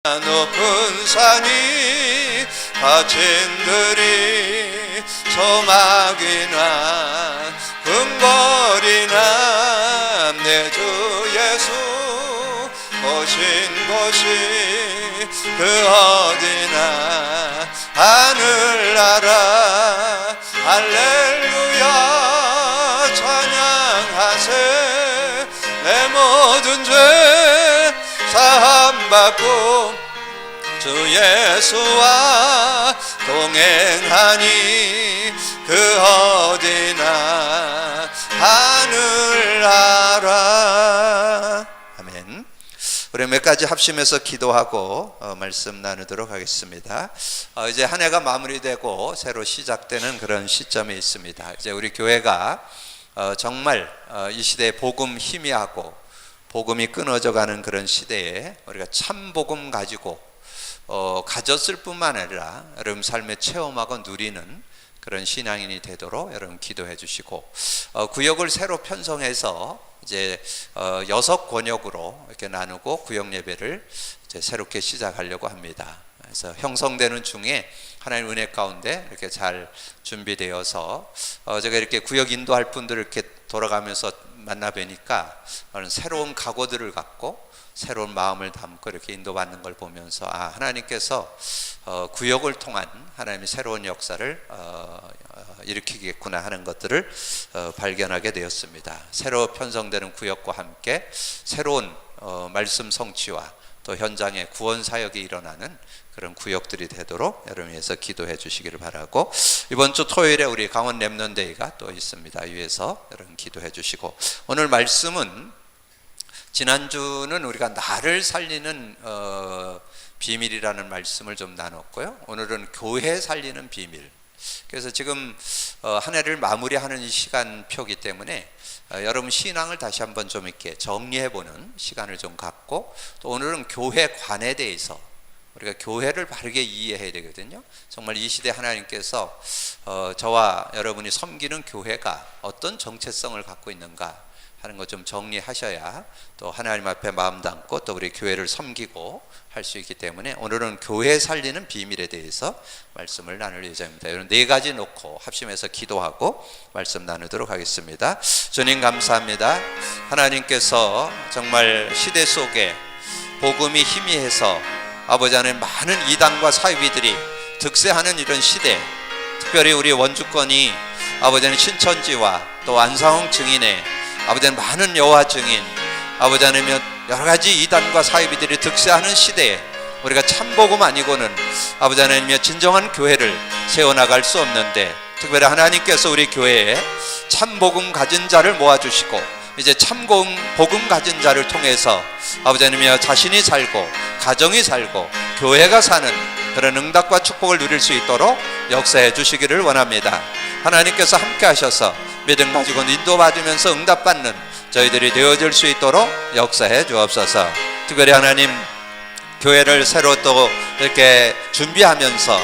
높은 산이 가진들이 소막이나 궁궐이나 내 주 예수 오신 곳이 그 어디나 하늘나라 할렐루야 찬양하세. 내 모든 죄 사함받고 주 예수와 동행하니 그 어디나 하늘나라. 아멘. 우리 몇 가지 합심해서 기도하고 말씀 나누도록 하겠습니다. 이제 한 해가 마무리되고 새로 시작되는 그런 시점에 있습니다. 이제 우리 교회가 정말 이 시대에 복음 희미하고 복음이 끊어져 가는 그런 시대에 우리가 참 복음 가지고 가졌을 뿐만 아니라 여러분 삶에 체험하고 누리는 그런 신앙인이 되도록 여러분 기도해 주시고, 구역을 새로 편성해서 이제 6권역으로 이렇게 나누고 구역 예배를 이제 새롭게 시작하려고 합니다. 그래서 형성되는 중에 하나님 은혜 가운데 이렇게 잘 준비되어서 제가 이렇게 구역 인도할 분들을 이렇게 돌아가면서 만나 뵈니까 새로운 각오들을 갖고 새로운 마음을 담고 이렇게 인도받는 걸 보면서 하나님께서 구역을 통한 하나님의 새로운 역사를 일으키겠구나 하는 것들을 발견하게 되었습니다. 새로 편성되는 구역과 함께 새로운 말씀 성취와 또 현장에 구원 사역이 일어나는 그런 구역들이 되도록 여러분 위해서 기도해 주시기를 바라고, 이번 주 토요일에 우리 강원 랩넌데이가 또 있습니다. 위해서 여러분 기도해 주시고, 오늘 말씀은 지난주는 우리가 나를 살리는 비밀이라는 말씀을 좀 나눴고요. 오늘은 교회 살리는 비밀. 그래서 지금 한 해를 마무리하는 이 시간표이기 때문에 여러분 신앙을 다시 한번 좀 이렇게 정리해보는 시간을 좀 갖고, 또 오늘은 교회 관에 대해서 우리가 교회를 바르게 이해해야 되거든요. 정말 이 시대 하나님께서 저와 여러분이 섬기는 교회가 어떤 정체성을 갖고 있는가 하는 것 좀 정리하셔야 또 하나님 앞에 마음 담고 또 우리 교회를 섬기고 할 수 있기 때문에 오늘은 교회 살리는 비밀에 대해서 말씀을 나눌 예정입니다. 이런 4가지 놓고 합심해서 기도하고 말씀 나누도록 하겠습니다. 주님 감사합니다. 하나님께서 정말 시대 속에 복음이 희미해서 아버지 하나님 많은 이단과 사이비들이 득세하는 이런 시대, 특별히 우리 원주권이 아버지 하나님 신천지와 또 안상홍 증인의 아버지 하나님 많은 여호와 증인, 아버지 하나님 여러 가지 이단과 사이비들이 득세하는 시대에 우리가 참복음 아니고는 아버지 하나님의 진정한 교회를 세워나갈 수 없는데, 특별히 하나님께서 우리 교회에 참복음 가진 자를 모아주시고 이제 참복음 가진 자를 통해서 아버지 하나님의 자신이 살고 가정이 살고 교회가 사는 그런 응답과 축복을 누릴 수 있도록 역사해 주시기를 원합니다. 하나님께서 함께 하셔서 믿음 가지고 인도받으면서 응답받는 저희들이 되어질 수 있도록 역사해 주옵소서. 특별히 하나님 교회를 새로 또 이렇게 준비하면서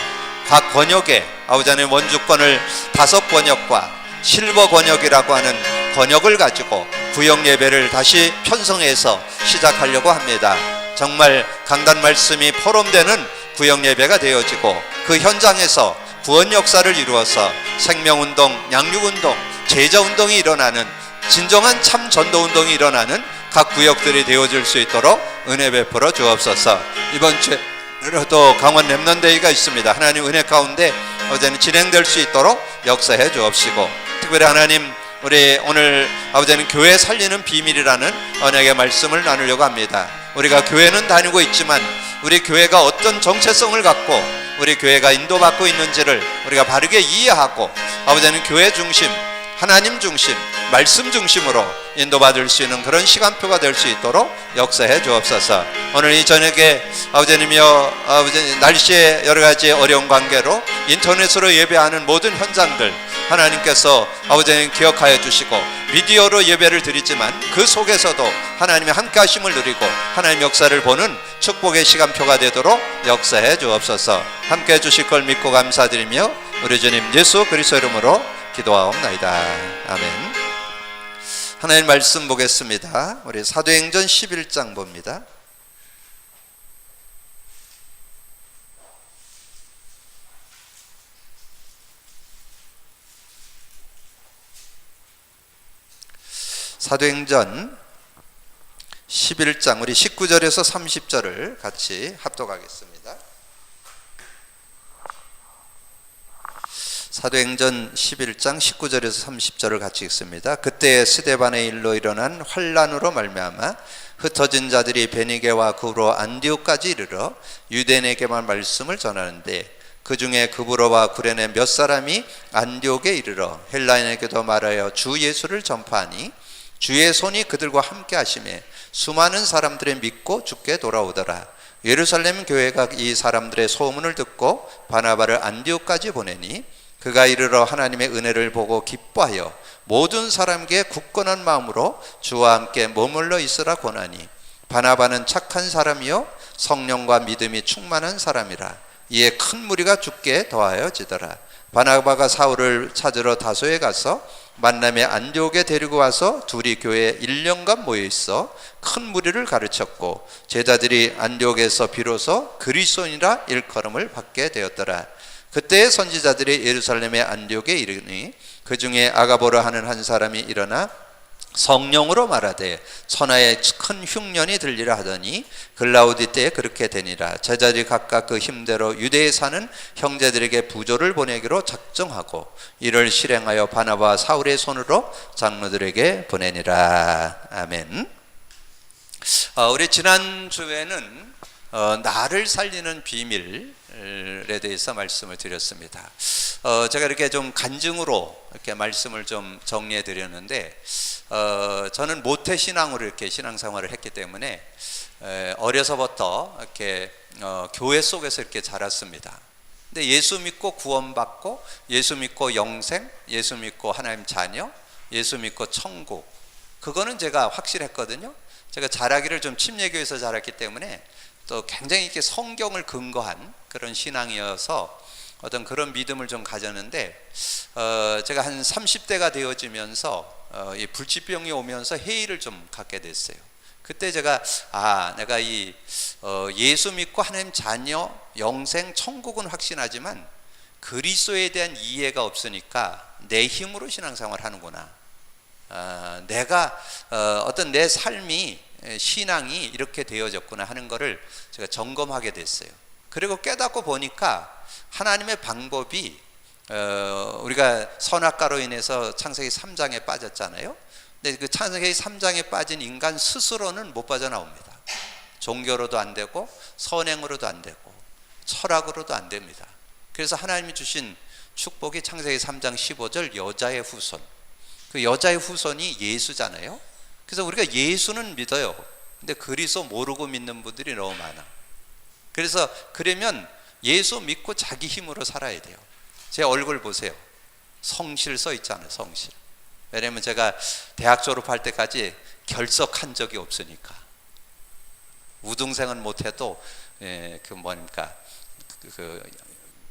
각 권역에 아버지 하나님 원주권을 5권역과 실버 권역이라고 하는 권역을 가지고 구역 예배를 다시 편성해서 시작하려고 합니다. 정말 강단 말씀이 포럼되는 구역 예배가 되어지고 그 현장에서 구원 역사를 이루어서 생명운동, 양육운동, 제자운동이 일어나는 진정한 참 전도운동이 일어나는 각 구역들이 되어질 수 있도록 은혜 베풀어 주옵소서. 이번 주에도 강원 랩넌데이가 있습니다. 하나님 은혜 가운데 어제는 진행될 수 있도록 역사해 주옵시고, 특별히 하나님 우리 오늘 아버지는 교회 살리는 비밀이라는 언약의 말씀을 나누려고 합니다. 우리가 교회는 다니고 있지만 우리 교회가 어떤 정체성을 갖고 우리 교회가 인도받고 있는지를 우리가 바르게 이해하고 아버지는 교회 중심, 하나님 중심, 말씀 중심으로 인도받을 수 있는 그런 시간표가 될 수 있도록 역사해 주옵소서. 오늘 이 저녁에 아버지님이여 아버지 날씨의 여러 가지 어려운 관계로 인터넷으로 예배하는 모든 현장들 하나님께서 아버지님 기억하여 주시고, 미디어로 예배를 드리지만 그 속에서도 하나님의 함께 하심을 누리고 하나님 역사를 보는 축복의 시간표가 되도록 역사해 주옵소서. 함께 해 주실 걸 믿고 감사드리며 우리 주님 예수 그리스도 이름으로 기도하옵나이다. 아멘. 하나님 말씀 보겠습니다. 우리 사도행전 11장 봅니다. 사도행전 11장 우리 19절에서 30절을 같이 합독하겠습니다. 사도행전 11장 19절에서 30절을 같이 읽습니다. 그때 스데반의 일로 일어난 환란으로 말미암아 흩어진 자들이 베니게와 구브로 안디옥까지 이르러 유대인에게만 말씀을 전하는데 그 중에 구브로와 구레네 몇 사람이 안디옥에 이르러 헬라인에게도 말하여 주 예수를 전파하니 주의 손이 그들과 함께 하심에 수많은 사람들이 믿고 주께 돌아오더라. 예루살렘 교회가 이 사람들의 소문을 듣고 바나바를 안디옥까지 보내니 그가 이르러 하나님의 은혜를 보고 기뻐하여 모든 사람에게 굳건한 마음으로 주와 함께 머물러 있으라 권하니 바나바는 착한 사람이요 성령과 믿음이 충만한 사람이라. 이에 큰 무리가 주께 더하여지더라. 바나바가 사울을 찾으러 다소에 가서 만남에 안디옥에 데리고 와서 둘이 교회에 1년간 모여 있어 큰 무리를 가르쳤고 제자들이 안디옥에서 비로소 그리스도인이라 일컬음을 받게 되었더라. 그때 선지자들이 예루살렘의 안디옥에 이르니 그 중에 아가보라 하는 한 사람이 일어나 성령으로 말하되 천하에 큰 흉년이 들리라 하더니 글라우디 때에 그렇게 되니라. 제자들이 각각 그 힘대로 유대에 사는 형제들에게 부조를 보내기로 작정하고 이를 실행하여 바나바와 사울의 손으로 장로들에게 보내니라. 아멘. 우리 지난주에는 나를 살리는 비밀에 대해서 말씀을 드렸습니다. 제가 이렇게 좀 간증으로 이렇게 말씀을 좀 정리해 드렸는데 저는 모태신앙으로 이렇게 신앙생활을 했기 때문에 어려서부터 이렇게 교회 속에서 이렇게 자랐습니다. 근데 예수 믿고 구원받고 예수 믿고 영생, 예수 믿고 하나님 자녀, 예수 믿고 천국, 그거는 제가 확실했거든요. 제가 자라기를 좀 침례교에서 자랐기 때문에 또 굉장히 이렇게 성경을 근거한 그런 신앙이어서 어떤 그런 믿음을 좀 가졌는데 제가 한 30대가 되어지면서 이 불치병이 오면서 회의를 좀 갖게 됐어요. 그때 제가 내가 이 예수 믿고 하나님 자녀, 영생, 천국은 확신하지만 그리스도에 대한 이해가 없으니까 내 힘으로 신앙생활을 하는구나. 내가 어떤 내 삶이 신앙이 이렇게 되어졌구나 하는 것을 제가 점검하게 됐어요. 그리고 깨닫고 보니까 하나님의 방법이 우리가 선악과로 인해서 창세기 3장에 빠졌잖아요. 근데 그 창세기 3장에 빠진 인간 스스로는 못 빠져나옵니다. 종교로도 안 되고 선행으로도 안 되고 철학으로도 안 됩니다. 그래서 하나님이 주신 축복이 창세기 3장 15절 여자의 후손, 그 여자의 후손이 예수잖아요. 그래서 우리가 예수는 믿어요. 근데 그리스도 모르고 믿는 분들이 너무 많아. 그래서 그러면 예수 믿고 자기 힘으로 살아야 돼요. 제 얼굴 보세요. 성실 써 있잖아요. 성실. 왜냐면 제가 대학 졸업할 때까지 결석한 적이 없으니까. 우등생은 못해도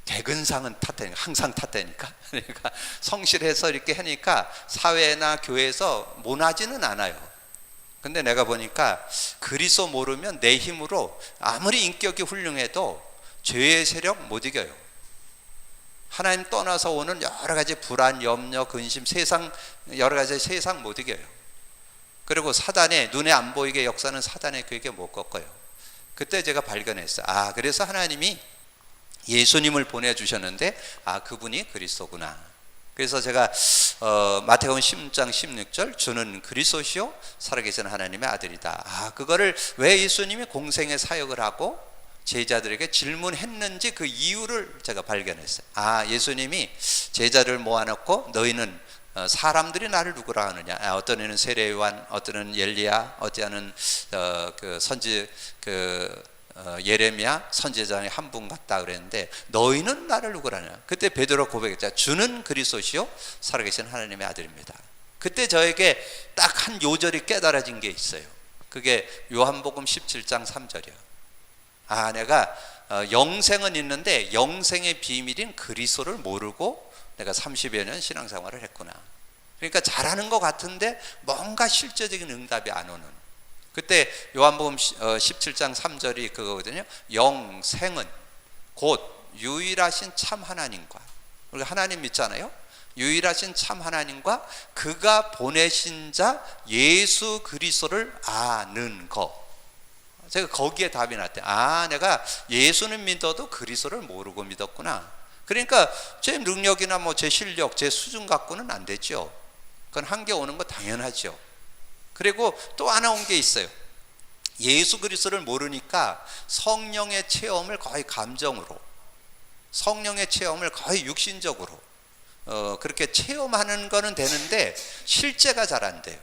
대근상은 탔다니까. 항상 탔다니까. 그러니까 성실해서 이렇게 하니까 사회나 교회에서 모나지는 않아요. 근데 내가 보니까 그리스도 모르면 내 힘으로 아무리 인격이 훌륭해도 죄의 세력 못 이겨요. 하나님 떠나서 오는 여러 가지 불안, 염려, 근심, 세상 여러 가지 세상 못 이겨요. 그리고 사단의 눈에 안 보이게 역사는 사단의 그에게 못 꺾어요. 그때 제가 발견했어요. 그래서 하나님이 예수님을 보내주셨는데 그분이 그리스도구나. 그래서 제가 마태복음 10장 16절 주는 그리스도시요 살아계신 하나님의 아들이다. 그거를 왜 예수님이 공생의 사역을 하고 제자들에게 질문했는지 그 이유를 제가 발견했어요. 예수님이 제자를 모아놓고 너희는 사람들이 나를 누구라 하느냐. 어떤 애는 세례 요한, 어떤 애는 엘리야, 어떤 애는 예레미야 선지자의 한 분 같다 그랬는데 너희는 나를 누구라냐. 그때 베드로 고백했죠. 주는 그리스도시요 살아계신 하나님의 아들입니다. 그때 저에게 딱 한 요절이 깨달아진 게 있어요. 그게 요한복음 17장 3절이요. 내가 영생은 있는데 영생의 비밀인 그리스도를 모르고 내가 30여 년 신앙생활을 했구나. 그러니까 잘하는 것 같은데 뭔가 실제적인 응답이 안 오는. 그때 요한복음 17장 3절이 그거거든요. 영생은 곧 유일하신 참 하나님과, 우리가 하나님 믿잖아요. 유일하신 참 하나님과 그가 보내신 자 예수 그리스도를 아는 것. 제가 거기에 답이 났대요. 내가 예수는 믿어도 그리스도를 모르고 믿었구나. 그러니까 제 능력이나 뭐 제 실력, 제 수준 갖고는 안 되죠. 그건 한계 오는 거 당연하죠. 그리고 또 하나 온 게 있어요. 예수 그리스도를 모르니까 성령의 체험을 거의 감정으로, 성령의 체험을 거의 육신적으로 그렇게 체험하는 거는 되는데 실제가 잘 안 돼요.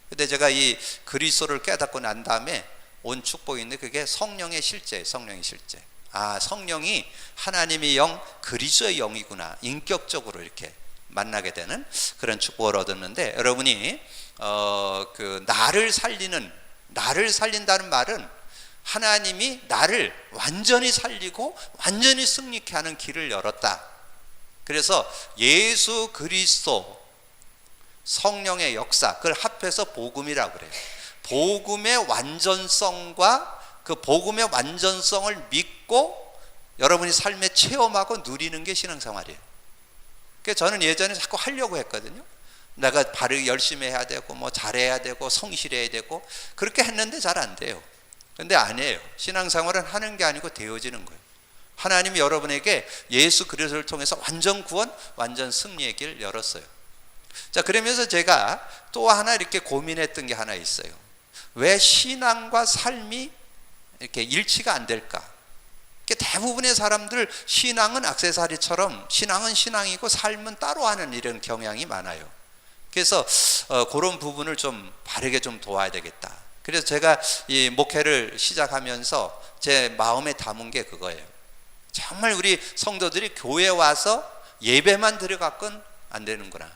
근데 제가 이 그리스도를 깨닫고 난 다음에 온 축복인데 그게 성령의 실제예요. 성령의 실제. 성령이 하나님의 영, 그리스도의 영이구나. 인격적으로 이렇게 만나게 되는 그런 축복을 얻었는데, 여러분이 그 나를 살린다는 말은 하나님이 나를 완전히 살리고 완전히 승리케 하는 길을 열었다. 그래서 예수 그리스도 성령의 역사, 그걸 합해서 복음이라고 그래요. 복음의 완전성과 그 복음의 완전성을 믿고 여러분이 삶에 체험하고 누리는 게 신앙생활이에요. 그래서 저는 예전에 자꾸 하려고 했거든요. 내가 바르게 열심히 해야 되고 뭐 잘해야 되고 성실해야 되고 그렇게 했는데 잘 안 돼요. 근데 아니에요. 신앙생활은 하는 게 아니고 되어지는 거예요. 하나님이 여러분에게 예수 그리스도를 통해서 완전 구원, 완전 승리의 길을 열었어요. 자, 그러면서 제가 또 하나 이렇게 고민했던 게 하나 있어요. 왜 신앙과 삶이 이렇게 일치가 안 될까? 대부분의 사람들 신앙은 액세서리처럼 신앙은 신앙이고 삶은 따로 하는 이런 경향이 많아요. 그래서 그런 부분을 좀 바르게 좀 도와야 되겠다. 그래서 제가 이 목회를 시작하면서 제 마음에 담은 게 그거예요. 정말 우리 성도들이 교회 와서 예배만 들어갖고는 안 되는구나.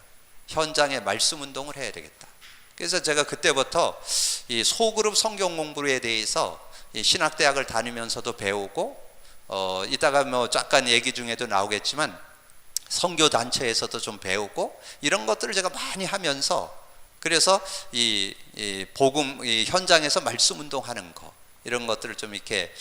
현장에 말씀 운동을 해야 되겠다. 그래서 제가 그때부터 이 소그룹 성경 공부에 대해서 이 신학대학을 다니면서도 배우고 이따가 뭐 잠깐 얘기 중에도 나오겠지만 선교 단체에서도 좀 배우고 이런 것들을 제가 많이 하면서, 그래서 이 복음 이 현장에서 말씀 운동하는 거 이런 것들을 좀 이렇게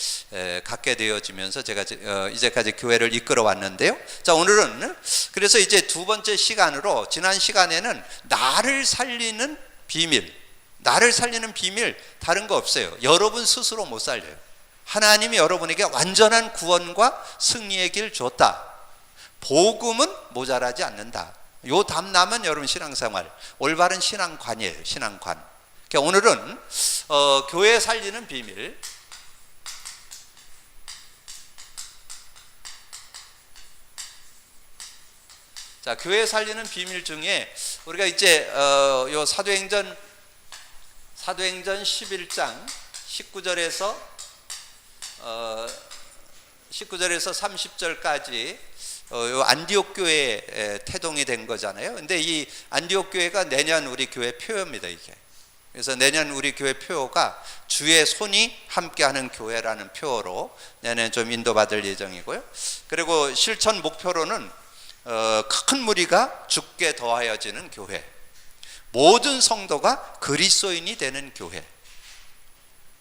갖게 되어지면서 제가 이제까지 교회를 이끌어 왔는데요. 자, 오늘은 그래서 이제 두 번째 시간으로, 지난 시간에는 나를 살리는 비밀, 나를 살리는 비밀 다른 거 없어요. 여러분 스스로 못 살려요. 하나님이 여러분에게 완전한 구원과 승리의 길 줬다. 복음은 모자라지 않는다. 요 답나면 여러분 신앙생활, 올바른 신앙관이에요. 신앙관. 그러니까 오늘은 교회 살리는 비밀. 자, 교회 살리는 비밀 중에 우리가 이제 요 사도행전 11장 19절에서 30절까지 요 안디옥 교회에 태동이 된 거잖아요. 근데 이 안디옥 교회가 내년 우리 교회 표어입니다, 이게. 그래서 내년 우리 교회 표어가 주의 손이 함께하는 교회라는 표어로 내년 좀 인도받을 예정이고요. 그리고 실천 목표로는 큰 무리가 죽게 더하여지는 교회, 모든 성도가 그리스도인이 되는 교회,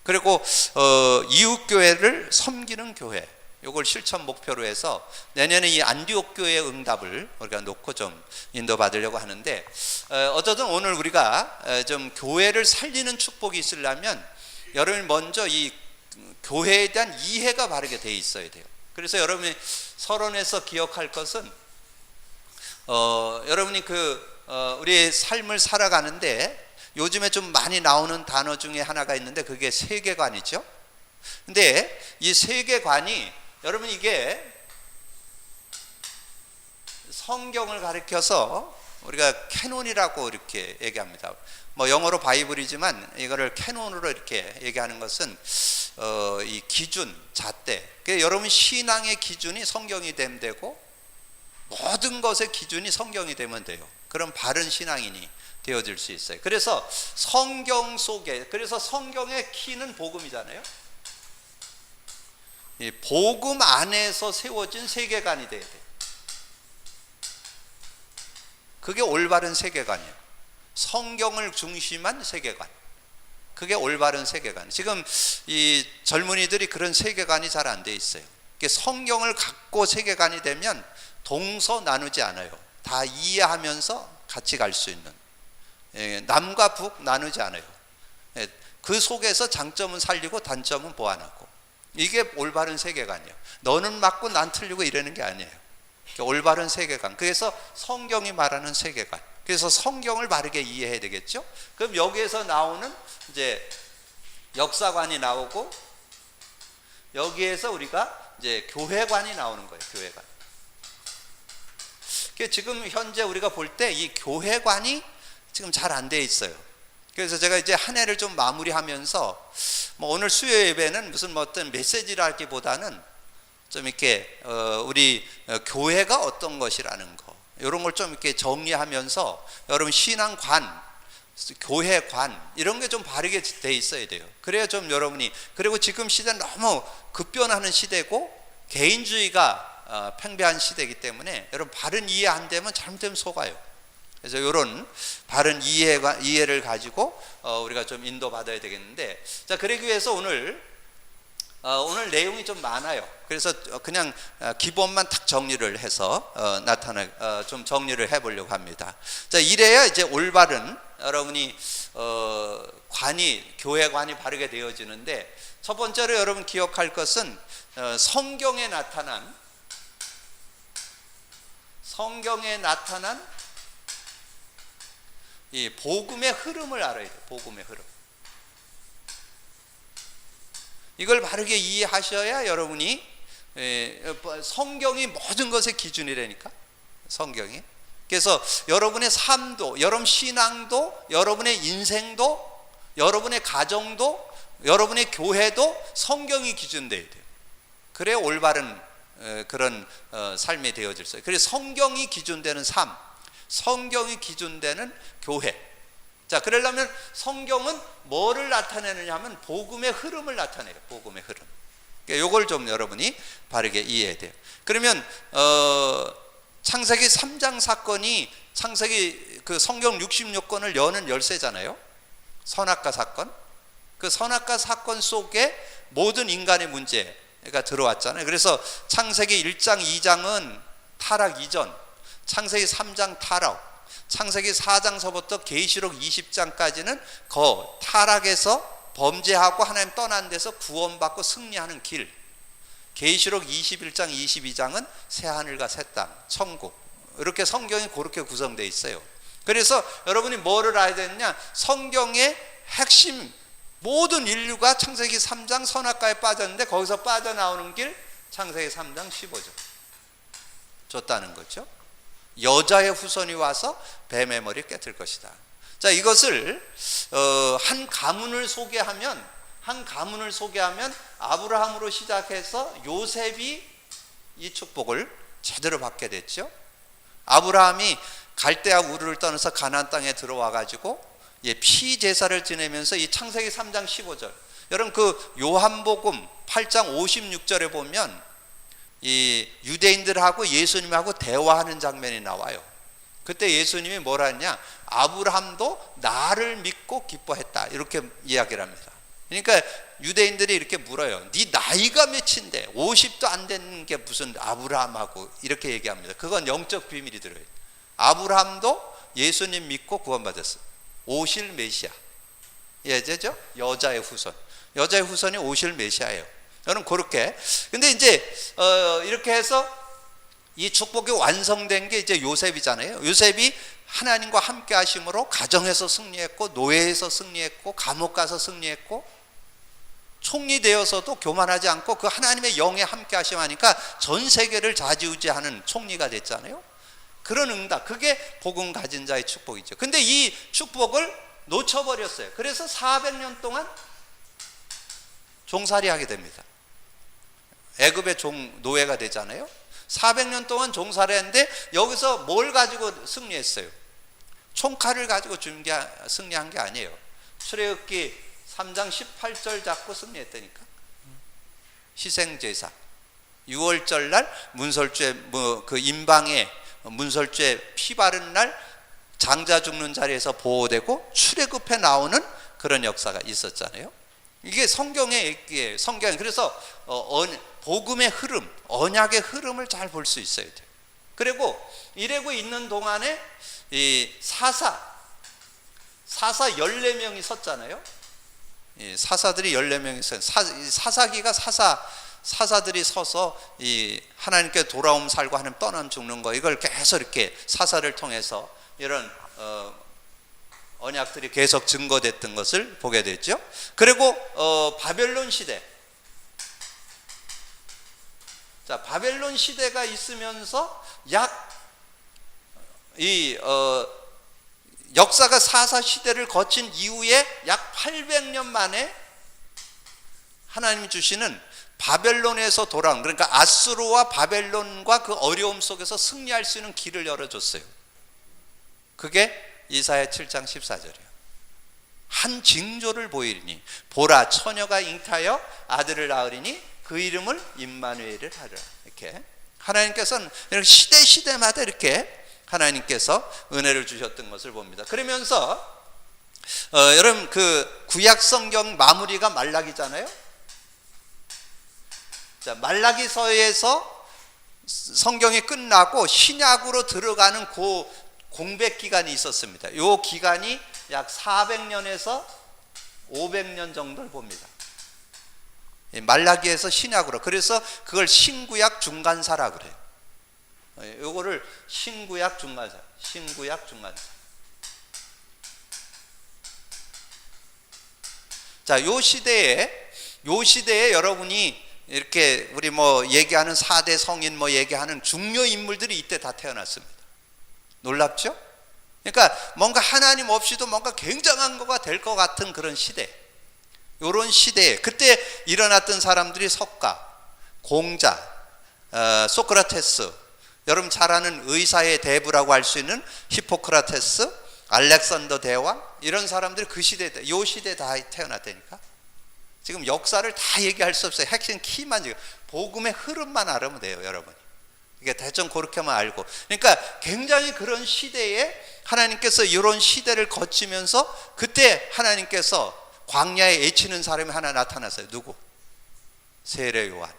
그리고 이웃 교회를 섬기는 교회, 이걸 실천 목표로 해서 내년에 이 안디옥 교회의 응답을 우리가 놓고 좀 인도받으려고 하는데, 어쨌든 오늘 우리가 좀 교회를 살리는 축복이 있으려면 여러분이 먼저 이 교회에 대한 이해가 바르게 돼 있어야 돼요. 그래서 여러분이 서론에서 기억할 것은 여러분이 우리의 삶을 살아가는데 요즘에 좀 많이 나오는 단어 중에 하나가 있는데 그게 세계관이죠. 근데 이 세계관이 여러분 이게 성경을 가리켜서 우리가 캐논이라고 이렇게 얘기합니다. 뭐 영어로 바이블이지만 이거를 캐논으로 이렇게 얘기하는 것은 이 기준, 잣대. 그러니까 여러분 신앙의 기준이 성경이 되면 되고 모든 것의 기준이 성경이 되면 돼요. 그럼 바른 신앙인이 되어질 수 있어요. 그래서 성경 속에, 그래서 성경의 키는 복음이잖아요. 이 복음 안에서 세워진 세계관이 돼야 돼요. 그게 올바른 세계관이에요. 성경을 중심한 세계관. 그게 올바른 세계관. 지금 이 젊은이들이 그런 세계관이 잘 안 돼 있어요. 성경을 갖고 세계관이 되면 동서 나누지 않아요. 다 이해하면서 같이 갈 수 있는, 남과 북 나누지 않아요. 그 속에서 장점은 살리고 단점은 보완하고, 이게 올바른 세계관이에요. 너는 맞고 난 틀리고 이러는 게 아니에요. 올바른 세계관. 그래서 성경이 말하는 세계관. 그래서 성경을 바르게 이해해야 되겠죠. 그럼 여기에서 나오는 이제 역사관이 나오고, 여기에서 우리가 이제 교회관이 나오는 거예요. 교회관. 지금 현재 우리가 볼 때 이 교회관이 지금 잘 안 돼 있어요. 그래서 제가 이제 한 해를 좀 마무리하면서, 뭐 오늘 수요 예배는 무슨 뭐 어떤 메시지라기보다는 좀 이렇게 우리 교회가 어떤 것이라는 거, 이런 걸 좀 이렇게 정리하면서 여러분 신앙관, 교회관 이런 게 좀 바르게 돼 있어야 돼요. 그래야 좀 여러분이, 그리고 지금 시대는 너무 급변하는 시대고 개인주의가 팽배한 시대이기 때문에 여러분 바른 이해 안 되면 잘못되면 속아요. 그래서 이런 바른 이해를 가지고 우리가 좀 인도받아야 되겠는데, 자, 그러기 위해서 오늘 내용이 좀 많아요. 그래서 그냥 기본만 딱 정리를 해서 좀 정리를 해보려고 합니다. 자, 이래야 이제 올바른 여러분이 교회관이 바르게 되어지는데, 첫 번째로 여러분 기억할 것은 성경에 나타난 이 복음의 흐름을 알아야 돼요. 복음의 흐름. 이걸 바르게 이해하셔야 여러분이, 성경이 모든 것의 기준이라니까, 성경이. 그래서 여러분의 삶도, 여러분 신앙도, 여러분의 인생도, 여러분의 가정도, 여러분의 교회도 성경이 기준되어야 돼요. 그래야 올바른 그런 삶이 되어질 수 있어요. 그래서 성경이 기준되는 삶, 성경이 기준되는 교회. 자, 그러려면 성경은 뭐를 나타내느냐 하면 복음의 흐름을 나타내요. 복음의 흐름. 요걸 좀 여러분이 바르게 이해해야 돼요. 그러면 창세기 3장 사건이 창세기 그 성경 66권을 여는 열쇠잖아요. 선악과 사건. 그 선악과 사건 속에 모든 인간의 문제가 들어왔잖아요. 그래서 창세기 1장 2장은 타락 이전, 창세기 3장 타락, 창세기 4장서부터 계시록 20장까지는 타락에서 범죄하고 하나님 떠난 데서 구원받고 승리하는 길, 계시록 21장 22장은 새하늘과 새 땅, 천국, 이렇게 성경이 그렇게 구성되어 있어요. 그래서 여러분이 뭐를 알아야 되느냐, 성경의 핵심, 모든 인류가 창세기 3장 선악과에 빠졌는데 거기서 빠져나오는 길 창세기 3장 15절 줬다는 거죠. 여자의 후손이 와서 뱀의 머리를 깨뜨릴 것이다. 자, 이것을 한 가문을 소개하면 아브라함으로 시작해서 요셉이 이 축복을 제대로 받게 됐죠. 아브라함이 갈대아 우르를 떠나서 가나안 땅에 들어와 가지고 피 제사를 지내면서 이 창세기 3장 15절, 여러분 그 요한복음 8장 56절에 보면 이 유대인들하고 예수님하고 대화하는 장면이 나와요. 그때 예수님이 뭐라 했냐, 아브라함도 나를 믿고 기뻐했다, 이렇게 이야기를 합니다. 그러니까 유대인들이 이렇게 물어요. 네 나이가 몇인데 50도 안 되는 게 무슨 아브라함하고, 이렇게 얘기합니다. 그건 영적 비밀이 들어요. 아브라함도 예수님 믿고 구원받았어요. 오실 메시아, 예제죠. 여자의 후손이 오실 메시아예요. 저는 그렇게. 근데 이제 이렇게 해서 이 축복이 완성된 게 이제 요셉이잖아요. 요셉이 하나님과 함께 하심으로 가정에서 승리했고, 노예에서 승리했고, 감옥 가서 승리했고, 총리 되어서도 교만하지 않고 그 하나님의 영에 함께 하심 하니까 전 세계를 좌지우지하는 총리가 됐잖아요. 그런 응답, 그게 복음 가진 자의 축복이죠. 근데 이 축복을 놓쳐버렸어요. 그래서 400년 동안 종살이 하게 됩니다. 애굽의 노예가 되잖아요. 400년 동안 종살이 했는데 여기서 뭘 가지고 승리했어요? 총칼을 가지고 승리한 게 아니에요. 출애굽기 3장 18절 잡고 승리했다니까. 희생제사 6월절 날 문설주에 그 임방에 문설주에 피 바른 날 장자 죽는 자리에서 보호되고 출애굽에 나오는 그런 역사가 있었잖아요. 이게 성경의 얘기예요. 그래서 복음의 흐름, 언약의 흐름을 잘 볼 수 있어야 돼요. 그리고 이러고 있는 동안에 이 사사 14명이 섰잖아요. 이 사사들이 14명이 서요. 사사기가 사사들이 서서 이 하나님께 돌아옴 살고 하나님 떠남 죽는 거, 이걸 계속 이렇게 사사를 통해서 이런 언약들이 계속 증거됐던 것을 보게 됐죠. 그리고 바벨론 시대, 자 바벨론 시대가 있으면서 역사가 사사 시대를 거친 이후에 약 800년 만에 하나님이 주시는 바벨론에서 돌아온, 그러니까 아수르와 바벨론과 그 어려움 속에서 승리할 수 있는 길을 열어줬어요. 그게 이사야 7장 14절이에요. 한 징조를 보이리니 보라 처녀가 잉타하여 아들을 낳으리니 그 이름을 임마누엘을 하리라. 이렇게 하나님께서는 시대마다 이렇게 하나님께서 은혜를 주셨던 것을 봅니다. 그러면서 여러분 그 구약 성경 마무리가 말라기잖아요. 자, 말라기서에서 성경이 끝나고 신약으로 들어가는 그 공백 기간이 있었습니다. 이 기간이 약 400년에서 500년 정도를 봅니다. 말라기에서 신약으로. 그래서 그걸 신구약 중간사라 그래요. 요거를 신구약 중간사. 자, 요 시대에 여러분이 이렇게 우리 뭐 얘기하는 4대 성인 뭐 얘기하는 중요 인물들이 이때 다 태어났습니다. 놀랍죠? 그러니까 뭔가 하나님 없이도 뭔가 굉장한 거가 될 것 같은 그런 시대, 이런 시대에 그때 일어났던 사람들이 석가, 공자, 소크라테스, 여러분 잘 아는 의사의 대부라고 할 수 있는 히포크라테스, 알렉산더 대왕, 이런 사람들이 그 시대에, 이 시대에 다 태어났다니까. 지금 역사를 다 얘기할 수 없어요. 핵심 키만, 지금 복음의 흐름만 알으면 돼요, 여러분이. 이게 대충 그렇게만 알고. 그러니까 굉장히 그런 시대에 하나님께서 이런 시대를 거치면서 그때 하나님께서 광야에 애치는 사람이 하나 나타났어요. 누구? 세례 요한.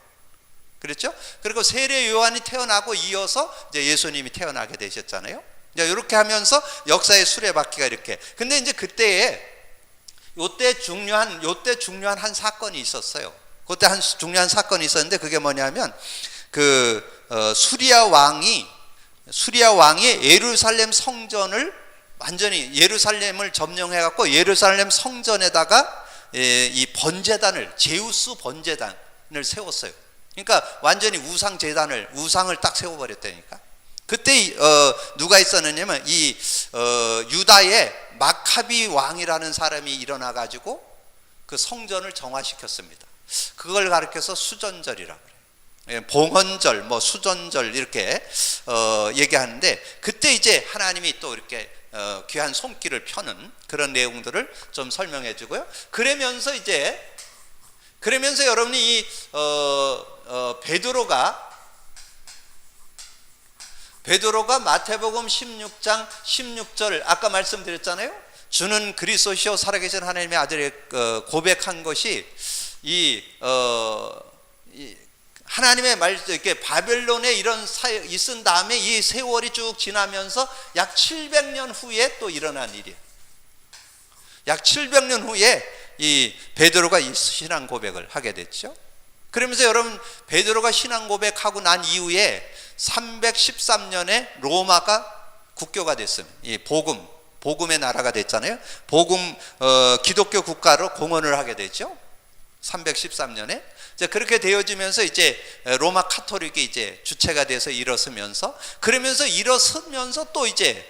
그렇죠? 그리고 세례 요한이 태어나고 이어서 이제 예수님이 태어나게 되셨잖아요. 이제 이렇게 하면서 역사의 수레바퀴가 이렇게. 근데 이제 그때에 요때 중요한 한 사건이 있었어요. 그때 한 중요한 사건이 있었는데 그게 뭐냐면 수리아 왕이 예루살렘 성전을 완전히 예루살렘을 점령해 갖고 예루살렘 성전에다가 이 번제단을, 제우스 번제단을 세웠어요. 그러니까 완전히 우상을 딱 세워버렸다니까. 그때 누가 있었느냐면 이 유다의 마카비 왕이라는 사람이 일어나 가지고 그 성전을 정화시켰습니다. 그걸 가르쳐서 수전절이라고 그래요. 봉헌절, 뭐 수전절 이렇게 얘기하는데, 그때 이제 하나님이 또 이렇게 귀한 손길을 펴는 그런 내용들을 좀 설명해 주고요. 그러면서 여러분이 이 베드로가 마태복음 16장 16절 아까 말씀드렸잖아요. 주는 그리스도시요 살아계신 하나님의 아들의 고백한 것이 하나님의 말, 이렇게 바벨론에 이런 있은 다음에 이 세월이 쭉 지나면서 약 700년 후에 또 일어난 일이에요. 약 700년 후에 이 베드로가 이 신앙 고백을 하게 됐죠. 그러면서 여러분, 베드로가 신앙 고백하고 난 이후에 313년에 로마가 국교가 됐어요. 이 복음의 나라가 됐잖아요. 기독교 국가로 공헌을 하게 됐죠. 313년에. 그렇게 되어지면서 이제 로마 카톨릭이 이제 주체가 돼서 일어서면서, 또 이제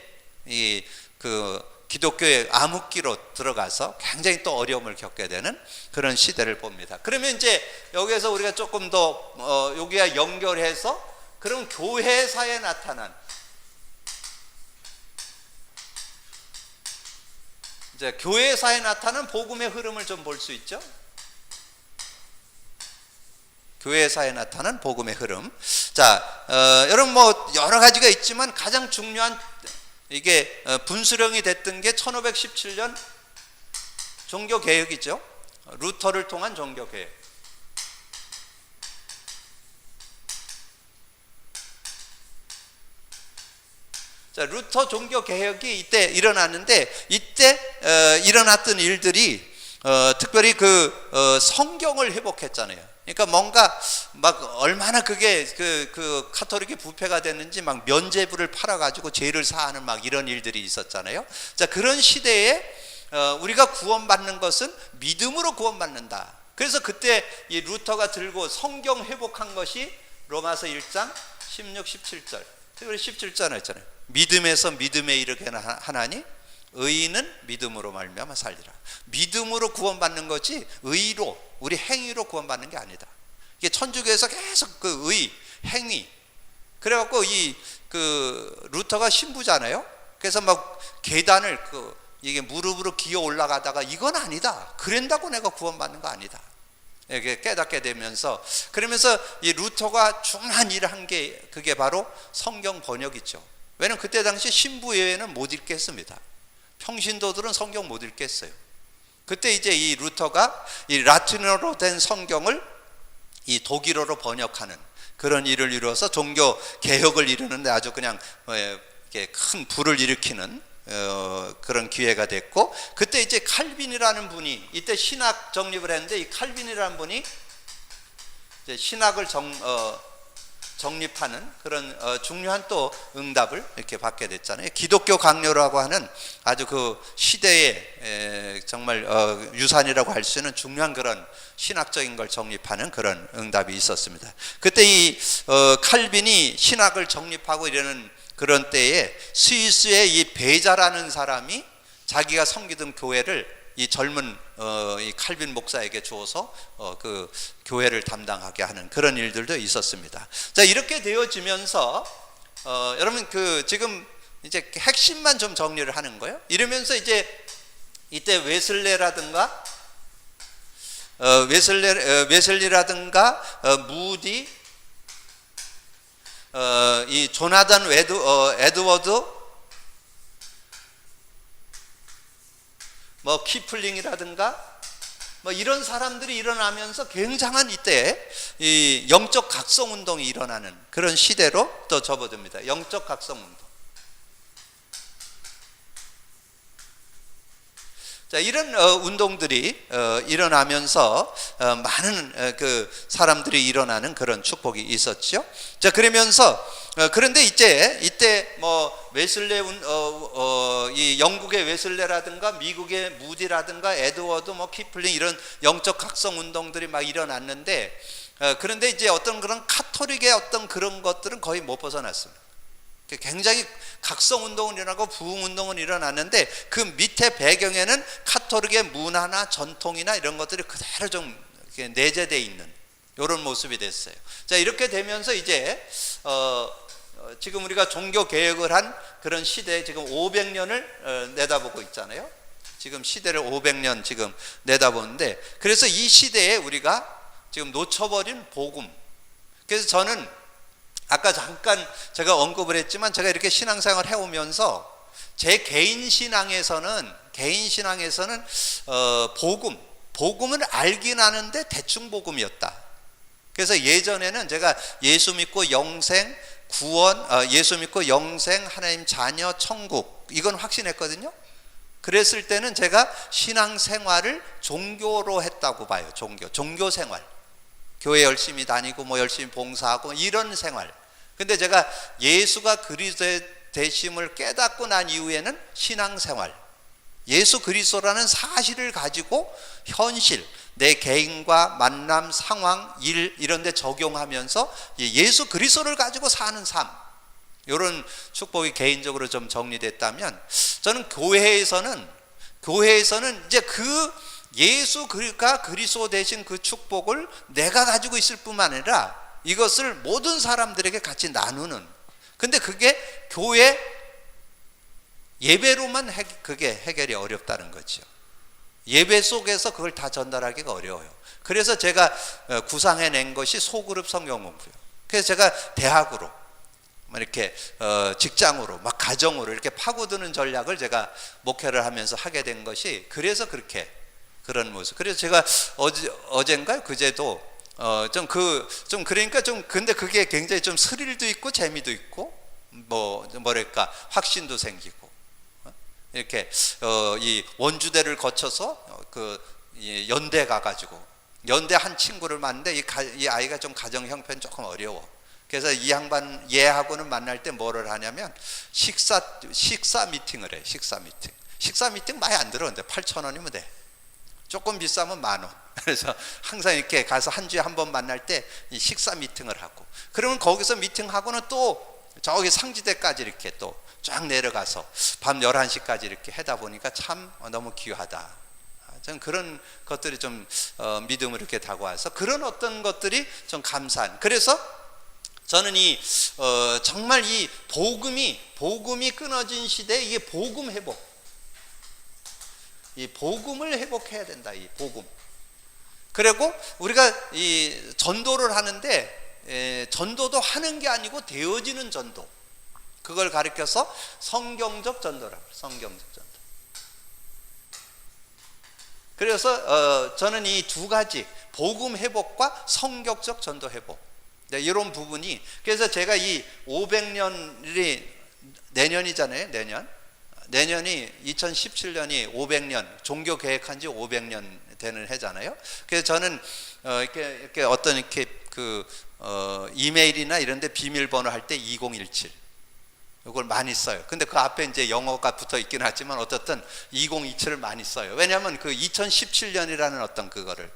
기독교의 암흑기로 들어가서 굉장히 또 어려움을 겪게 되는 그런 시대를 봅니다. 그러면 이제 여기에서 우리가 조금 더 여기와 연결해서, 그럼 교회사에 나타난 복음의 흐름을 좀 볼 수 있죠. 교회사에 나타난 복음의 흐름. 자, 여러분 뭐 여러 가지가 있지만 가장 중요한 이게 분수령이 됐던 게 1517년 종교개혁이죠. 루터를 통한 종교개혁. 자, 루터 종교 개혁이 이때 일어났는데 이때 일어났던 일들이 특별히 성경을 회복했잖아요. 그러니까 뭔가 막 얼마나 그게 그 카톨릭이 부패가 됐는지 막 면죄부를 팔아가지고 죄를 사하는 막 이런 일들이 있었잖아요. 자, 그런 시대에 우리가 구원받는 것은 믿음으로 구원받는다. 그래서 그때 이 루터가 들고 성경 회복한 것이 로마서 1장 16, 17절. 특별히 17절 했잖아요. 믿음에서 믿음에 이르게 하나니 의인은 믿음으로 말미암아 살리라. 믿음으로 구원받는 거지 의로, 우리 행위로 구원받는 게 아니다. 이게 천주교에서 계속 그 의, 행위. 그래갖고 루터가 신부잖아요. 그래서 막 계단을 이게 무릎으로 기어 올라가다가 이건 아니다. 그런다고 내가 구원받는 거 아니다. 이렇게 깨닫게 되면서, 그러면서 이 루터가 중요한 일을 한 게 그게 바로 성경 번역이죠. 왜냐면 그때 당시 신부 외에는 못 읽겠습니다. 평신도들은 성경 못 읽겠어요. 그때 이제 이 루터가 이 라틴어로 된 성경을 이 독일어로 번역하는 그런 일을 이루어서 종교 개혁을 이루는데 아주 그냥 이렇게 큰 불을 일으키는 그런 기회가 됐고, 그때 이제 칼빈이라는 분이 이때 신학 정립을 했는데, 이 칼빈이라는 분이 이제 신학을 정립하는 그런 중요한 또 응답을 이렇게 받게 됐잖아요. 기독교 강요라고 하는 아주 그 시대의 정말 유산이라고 할 수 있는 중요한 그런 신학적인 걸 정립하는 그런 응답이 있었습니다. 그때 이 칼빈이 신학을 정립하고 이러는 그런 때에 스위스의 이 베자라는 사람이 자기가 섬기던 교회를 이 젊은 이 칼빈 목사에게 주어서 그 교회를 담당하게 하는 그런 일들도 있었습니다. 자, 이렇게 되어지면서 여러분 지금 이제 핵심만 좀 정리를 하는 거예요. 이러면서 이제 이때 웨슬리라든가 무디, 이 조나단 에드워드, 뭐 키플링이라든가 뭐 이런 사람들이 일어나면서 굉장한 이때 이 영적 각성 운동이 일어나는 그런 시대로 또 접어듭니다. 영적 각성 운동. 자, 이런 운동들이 일어나면서 많은 그 사람들이 일어나는 그런 축복이 있었죠. 자, 그러면서 그런데 이때 뭐 웨슬레 이 영국의 웨슬레라든가 미국의 무디라든가 에드워드 뭐 키플링 이런 영적 각성 운동들이 막 일어났는데, 그런데 이제 어떤 그런 카톨릭의 어떤 그런 것들은 거의 못 벗어났습니다. 굉장히 각성 운동은 일어나고 부흥 운동은 일어났는데 그 밑에 배경에는 카톨릭의 문화나 전통이나 이런 것들이 그대로 좀 내재되어 있는 이런 모습이 됐어요. 자, 이렇게 되면서 이제 지금 우리가 종교 개혁을 한 그런 시대에 지금 500년을 내다보고 있잖아요. 지금 시대를 500년 지금 내다보는데, 그래서 이 시대에 우리가 지금 놓쳐버린 복음. 그래서 저는 아까 잠깐 제가 언급을 했지만, 제가 이렇게 신앙생활을 해오면서 제 개인 신앙에서는 복음을 알긴 하는데 대충 복음이었다. 그래서 예전에는 제가 예수 믿고 영생, 구원, 예수 믿고 영생, 하나님 자녀, 천국, 이건 확신했거든요. 그랬을 때는 제가 신앙생활을 종교로 했다고 봐요. 종교 생활. 교회 열심히 다니고 뭐 열심히 봉사하고 이런 생활. 근데 제가 예수가 그리스도의 되심을 깨닫고 난 이후에는 신앙생활, 예수 그리스도라는 사실을 가지고 현실, 내 개인과 만남, 상황, 일 이런 데 적용하면서 예수 그리스도를 가지고 사는 삶, 이런 축복이 개인적으로 좀 정리됐다면, 저는 교회에서는 이제 그 예수가 그리스도 되신 그 축복을 내가 가지고 있을 뿐만 아니라 이것을 모든 사람들에게 같이 나누는, 근데 그게 교회 예배로만 그게 해결이 어렵다는 거죠. 예배 속에서 그걸 다 전달하기가 어려워요. 그래서 제가 구상해낸 것이 소그룹 성경 공부예요. 그래서 제가 대학으로 이렇게 직장으로 막 가정으로 이렇게 파고드는 전략을 제가 목회를 하면서 하게 된 것이, 그래서 그렇게 그런 모습. 그래서 제가 어젠가요? 그제도 그러니까 근데 그게 굉장히 좀 스릴도 있고 재미도 있고 뭐랄까 확신도 생기고, 이렇게 이 원주대를 거쳐서 이 연대 가가지고 연대 한 친구를 만났는데 이 아이가 좀 가정 형편이 조금 어려워. 그래서 이 양반 얘하고는 만날 때 뭐를 하냐면 식사 미팅을 해. 식사 미팅 많이 안 들어. 근데 8,000원이면 돼. 조금 비싸면 10,000원. 그래서 항상 이렇게 가서 한 주에 한 번 만날 때 이 식사 미팅을 하고, 그러면 거기서 미팅하고는 또 저기 상지대까지 이렇게 또 쫙 내려가서 밤 11시까지 이렇게 하다 보니까 참 너무 귀하다. 저는 그런 것들이 좀 믿음을 이렇게 다가와서 그런 어떤 것들이 좀 감사한. 그래서 저는 정말 이 복음이 끊어진 시대에 이게 복음 회복, 이 복음을 회복해야 된다. 이 복음. 그리고 우리가 이 전도를 하는데 전도도 하는 게 아니고 되어지는 전도, 그걸 가리켜서 성경적 전도라고. 성경적 전도. 그래서 저는 이 두 가지, 복음 회복과 성경적 전도 회복, 이런 부분이, 그래서 제가 이 500년이 내년이잖아요. 내년이 2017년이 500년, 종교 개혁한 지 500년 되는 해잖아요. 그래서 저는 이렇게 어떤 이렇게 이메일이나 이런 데 비밀번호 할 때 2017 이걸 많이 써요. 근데 그 앞에 이제 영어가 붙어 있긴 하지만 어떻든 2027을 많이 써요. 왜냐하면 그 2017년이라는 어떤 그거를,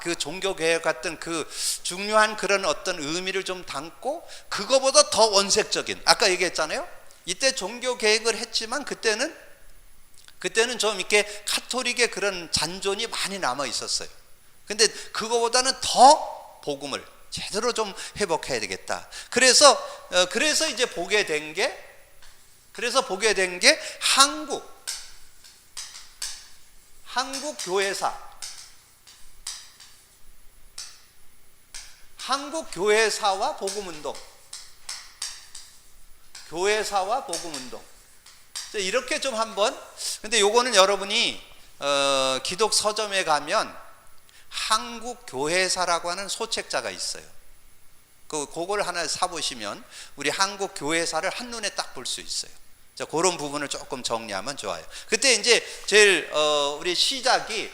그 종교개혁 같은 그 중요한 그런 어떤 의미를 좀 담고, 그거보다 더 원색적인, 아까 얘기했잖아요. 이때 종교개혁을 했지만 그때는 좀 이렇게 카톨릭의 그런 잔존이 많이 남아 있었어요. 근데 그거보다는 더 복음을 제대로 좀 회복해야 되겠다. 그래서 이제 보게 된 게 한국 교회사와 복음운동, 이렇게 좀 한번. 근데 요거는 여러분이 기독 서점에 가면 한국 교회사라고 하는 소책자가 있어요. 그걸 하나 사보시면 우리 한국 교회사를 한눈에 딱 볼 수 있어요. 자, 그런 부분을 조금 정리하면 좋아요. 그때 이제 제일 우리 시작이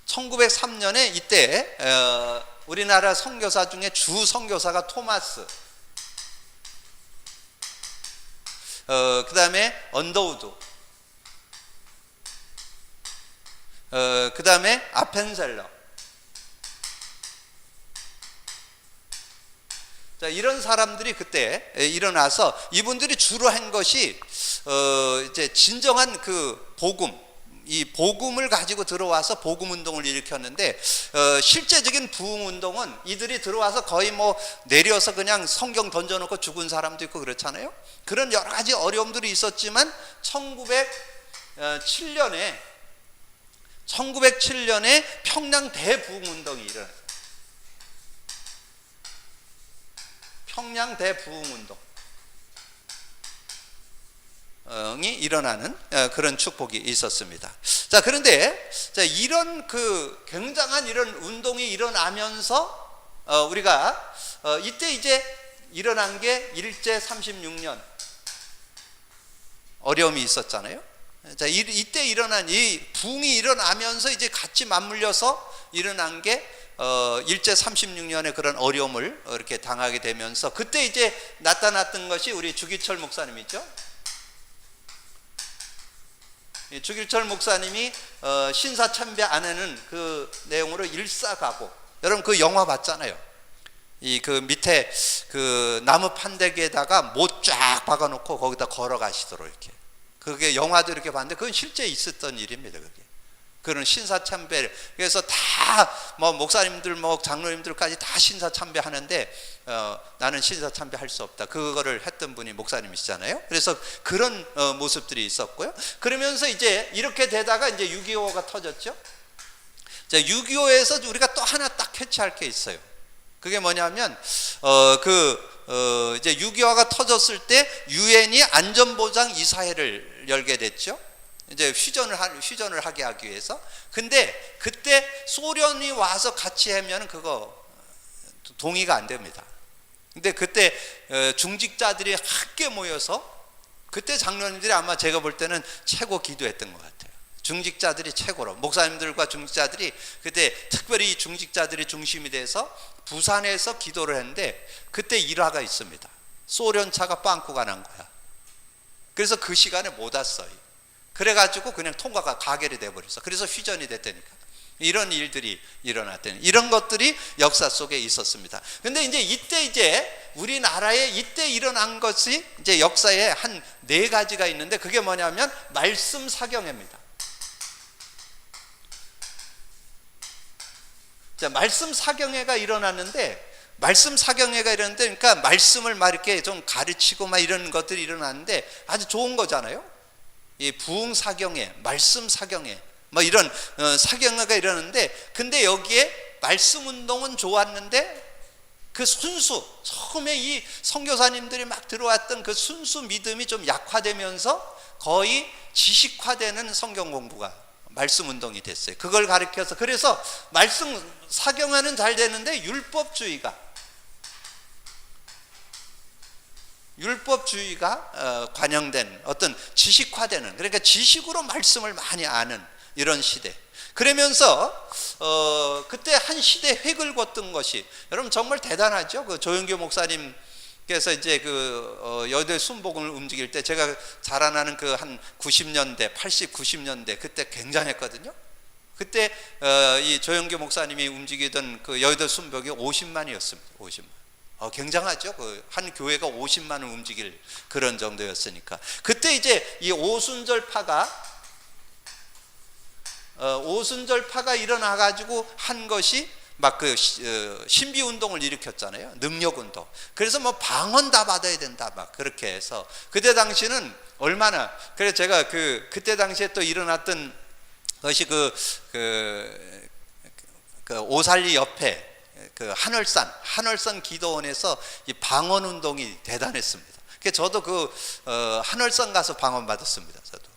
1903년에 이때 우리나라 선교사 중에 주 선교사가 토마스, 그 다음에 언더우드, 그 다음에 아펜셀러, 자, 이런 사람들이 그때 일어나서 이분들이 주로 한 것이 이제 진정한 그 이 복음을 가지고 들어와서 복음 운동을 일으켰는데, 실제적인 부흥 운동은 이들이 들어와서 거의 뭐 내려서 그냥 성경 던져놓고 죽은 사람도 있고 그렇잖아요. 그런 여러 가지 어려움들이 있었지만 1907년에 평양 대부흥 운동이 일어났어요. 평양 대부흥 운동이 일어나는 그런 축복이 있었습니다. 자, 그런데 이런 그 굉장한 이런 운동이 일어나면서 우리가 이때 이제 일어난 게 일제 36년 어려움이 있었잖아요. 자, 이때 일어난 이 부흥이 일어나면서 이제 같이 맞물려서 일어난 게 일제 36년의 그런 어려움을 이렇게 당하게 되면서, 그때 이제 나타났던 것이 우리 주기철 목사님이죠. 주기철 목사님이 신사참배 안에는 그 내용으로 일사가고, 여러분 그 영화 봤잖아요. 그 밑에 그 나무 판대기에다가 못 쫙 박아놓고 거기다 걸어가시도록 이렇게, 그게 영화도 이렇게 봤는데 그건 실제 있었던 일입니다. 그런 신사참배. 그래서 다 뭐 목사님들 뭐 장로님들까지 다 신사참배 하는데 나는 신사참배 할 수 없다, 그거를 했던 분이 목사님이시잖아요. 그래서 그런 모습들이 있었고요. 그러면서 이제 이렇게 되다가 이제 6.25가 터졌죠. 자, 6.25에서 우리가 또 하나 딱 캐치할 게 있어요. 그게 뭐냐면 이제 6.25가 터졌을 때 유엔이 안전보장 이사회를 열게 됐죠. 이제 휴전을 하게 하기 위해서. 근데 그때 소련이 와서 같이 하면 그거 동의가 안 됩니다. 근데 그때 중직자들이 함께 모여서 그때 장로님들이 아마 제가 볼 때는 최고 기도했던 것 같아요. 중직자들이 최고로, 목사님들과 중직자들이 그때 특별히 중직자들이 중심이 돼서 부산에서 기도를 했는데 그때 일화가 있습니다. 소련차가 빵꾸가 난 거야. 그래서 그 시간에 못 왔어요. 그래가지고 그냥 통과가 가결이 돼버렸어. 그래서 휘전이 됐다니까. 이런 일들이 일어났다니, 이런 것들이 역사 속에 있었습니다. 근데 이제 우리나라에 이때 일어난 것이 이제 역사에 한 4가지가 있는데, 그게 뭐냐면 말씀 사경회입니다. 자, 말씀 사경회가 일어났는데, 그러니까 말씀을 막 이렇게 좀 가르치고 막 이런 것들이 일어났는데 아주 좋은 거잖아요. 이 부흥 사경회, 말씀 사경회, 뭐 이런 사경회가 일어났는데, 근데 여기에 말씀 운동은 좋았는데 그 순수, 처음에 이 선교사님들이 막 들어왔던 그 순수 믿음이 좀 약화되면서 거의 지식화되는 성경 공부가 말씀 운동이 됐어요. 그걸 가르쳐서, 그래서 말씀 사경회는 잘 되는데 율법주의가 관영된 어떤 지식화되는, 그러니까 지식으로 말씀을 많이 아는 이런 시대. 그러면서 그때 한 시대 획을 걷던 것이, 여러분 정말 대단하죠. 그 조영교 목사님께서 이제 그 여대 순복음을 움직일 때, 제가 자라나는 그 한 90년대, 80, 90년대 그때 굉장했거든요. 그때 이 조영교 목사님이 움직이던 그 여의도 순복이 50만이었습니다. 50만. 굉장하죠. 그 한 교회가 50만을 움직일 그런 정도였으니까. 그때 이제 이 오순절파가 일어나가지고 한 것이 막 그 신비 운동을 일으켰잖아요. 능력 운동. 그래서 뭐 방언 다 받아야 된다 막 그렇게 해서, 그때 당시는 얼마나, 그래서 제가 그때 당시에 또 일어났던 것이 그 오살리 옆에 그 한월산 기도원에서 이 방언 운동이 대단했습니다. 그래서 저도 그 한월산 가서 방언 받았습니다. 저도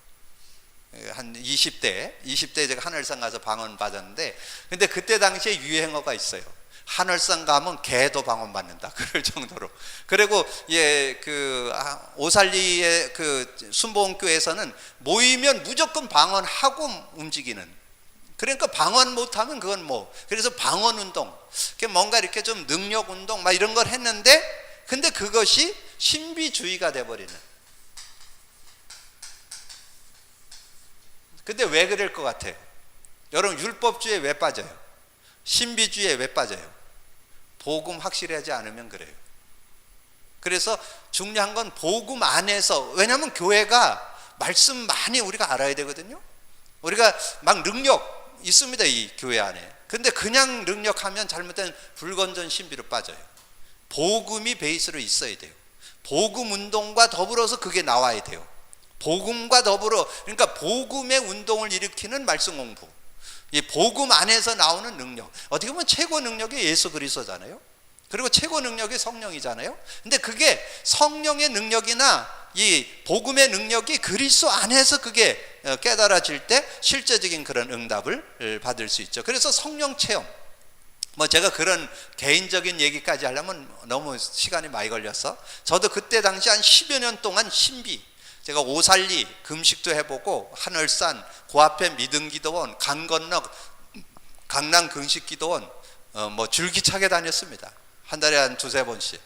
한 20대 제가 한월산 가서 방언 받았는데, 근데 그때 당시에 유행어가 있어요. 한월산 가면 개도 방언 받는다 그럴 정도로. 그리고 그 오살리의 그 순복음교회에서는 모이면 무조건 방언하고 움직이는, 그러니까 방언 못하면 그건 뭐, 그래서 방언 운동, 뭔가 이렇게 좀 능력 운동 막 이런 걸 했는데, 근데 그것이 신비주의가 돼버리는. 근데 왜 그럴 것 같아요? 여러분, 율법주의에 왜 빠져요? 신비주의에 왜 빠져요? 복음 확실하지 않으면 그래요. 그래서 중요한 건 복음 안에서, 왜냐하면 교회가 말씀 많이 우리가 알아야 되거든요. 우리가 막 능력 있습니다, 이 교회 안에. 근데 그냥 능력하면 잘못된 불건전 신비로 빠져요. 복음이 베이스로 있어야 돼요. 복음 운동과 더불어서 그게 나와야 돼요. 복음과 더불어, 그러니까 복음의 운동을 일으키는 말씀 공부, 이 복음 안에서 나오는 능력. 어떻게 보면 최고 능력이 예수 그리스도잖아요. 그리고 최고 능력이 성령이잖아요. 근데 그게 성령의 능력이나 이 복음의 능력이 그리스도 안에서 그게 깨달아질 때 실제적인 그런 응답을 받을 수 있죠. 그래서 성령 체험, 뭐 제가 그런 개인적인 얘기까지 하려면 너무 시간이 많이 걸려서, 저도 그때 당시 한 10여 년 동안 신비, 제가 오살리 금식도 해보고, 한월산, 그 앞에 믿음기도원, 강 건너 강남 금식기도원, 뭐 줄기차게 다녔습니다. 한 달에 한 2-3번씩.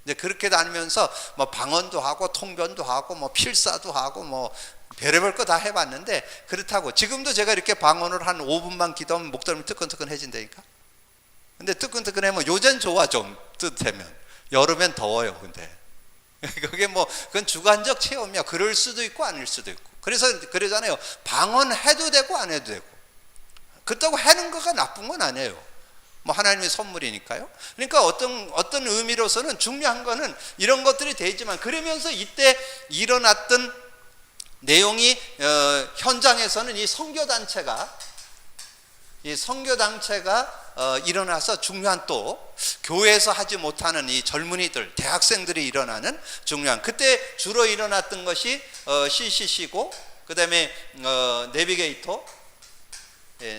이제 그렇게 다니면서 뭐 방언도 하고 통변도 하고 뭐 필사도 하고 뭐 별의별 거 다 해봤는데, 그렇다고 지금도 제가 이렇게 방언을 한 5분만 기도하면 목덜미 뜨끈뜨끈해진다니까. 근데 뜨끈뜨끈하면 요즘 좋아, 좀 뜨뜻하면. 여름엔 더워요. 근데 그게 뭐 그건 주관적 체험이야. 그럴 수도 있고 아닐 수도 있고. 그래서 그러잖아요. 방언해도 되고 안 해도 되고. 그렇다고 하는 거가 나쁜 건 아니에요. 뭐 하나님의 선물이니까요. 그러니까 어떤 의미로서는 중요한 거는 이런 것들이 되지만, 그러면서 이때 일어났던 내용이 현장에서는 이 선교단체가 일어나서 중요한, 또 교회에서 하지 못하는 이 젊은이들, 대학생들이 일어나는 중요한, 그때 주로 일어났던 것이 CCC고, 그 다음에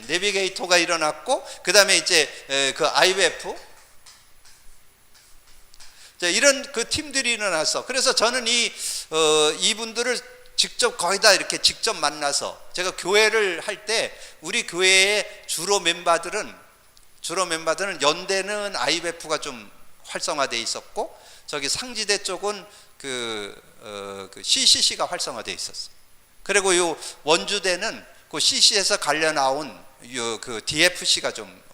내비게이터가 일어났고, 그 다음에 이제 그 IWF, 자, 이런 그 팀들이 일어나서, 그래서 저는 이분들을 직접 거의 다 이렇게 직접 만나서, 제가 교회를 할 때 우리 교회의 주로 멤버들은 연대는 IBF가 좀 활성화되어 있었고, 저기 상지대 쪽은 그 CCC가 활성화되어 있었어요. 그리고 요 원주대는 그 CC에서 갈려 나온 그 DFC가 좀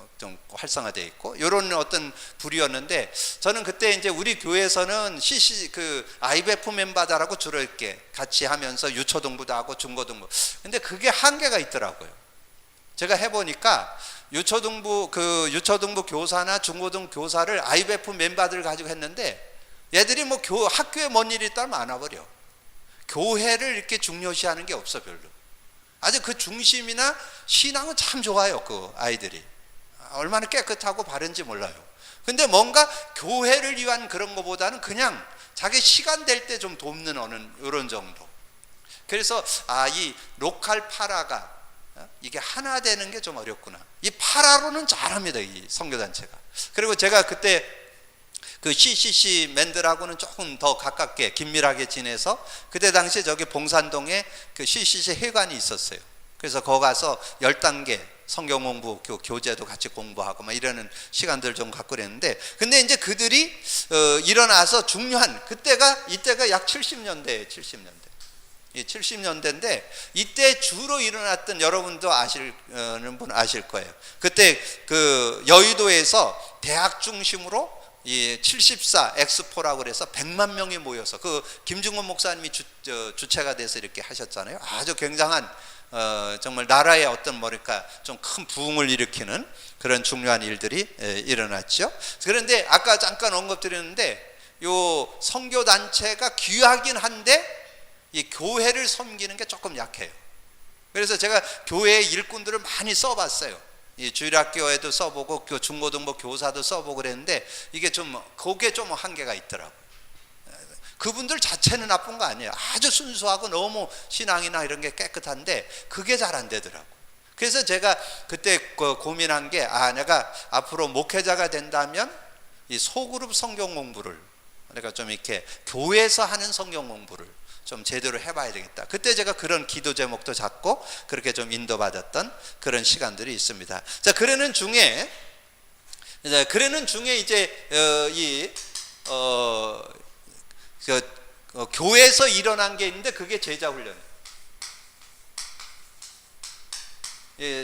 활성화되어 있고, 이런 어떤 부류였는데, 저는 그때 이제 우리 교회에서는 IBF 멤버들하고 주로 이렇게 같이 하면서 유초등부도 하고 중고등부. 근데 그게 한계가 있더라고요. 제가 해보니까 유초등부 교사나 중고등 교사를 IBF 멤버들 가지고 했는데, 얘들이 뭐 학교에 뭔 일이 있다면 안 와버려. 교회를 이렇게 중요시하는 게 없어, 별로. 아주 그 중심이나 신앙은 참 좋아요, 그 아이들이. 얼마나 깨끗하고 바른지 몰라요. 근데 뭔가 교회를 위한 그런 것보다는 그냥 자기 시간 될 때 좀 돕는 이런 정도. 그래서 이 로컬 파라가 이게 하나 되는 게 좀 어렵구나. 이 파라로는 잘합니다, 이 선교단체가. 그리고 제가 그때 그 CCC 맨들하고는 조금 더 가깝게 긴밀하게 지내서, 그때 당시에 저기 봉산동에 그 CCC 회관이 있었어요. 그래서 거기 가서 10단계 성경 공부 교재도 같이 공부하고 막 이러는 시간들 좀 갖고 그랬는데, 근데 이제 그들이 일어나서 중요한 이때가 약 70년대예요. 70년대인데 이때 주로 일어났던, 여러분도 아시는 분 아실 거예요. 그때 그 여의도에서 대학 중심으로 이 74 엑스포라고 그래서 100만 명이 모여서, 그 김중곤 목사님이 주체가 돼서 이렇게 하셨잖아요. 아주 굉장한 정말 나라의 어떤 뭐랄까 좀 큰 부흥을 일으키는 그런 중요한 일들이 일어났죠. 그런데 아까 잠깐 언급드렸는데, 요 선교 단체가 귀하긴 한데 이 교회를 섬기는 게 조금 약해요. 그래서 제가 교회의 일꾼들을 많이 써봤어요. 이 주일학교에도 써보고 중고등부 교사도 써보고 그랬는데, 그게 좀 한계가 있더라고요. 그분들 자체는 나쁜 거 아니에요. 아주 순수하고 너무 신앙이나 이런 게 깨끗한데 그게 잘 안 되더라고요. 그래서 제가 그때 고민한 게, 내가 앞으로 목회자가 된다면 이 소그룹 성경 공부를, 내가 좀 이렇게 교회에서 하는 성경 공부를 좀 제대로 해봐야 되겠다. 그때 제가 그런 기도 제목도 잡고 그렇게 좀 인도받았던 그런 시간들이 있습니다. 자, 그러는 중에 이제 교회에서 일어난 게 있는데, 그게 제자훈련이에요.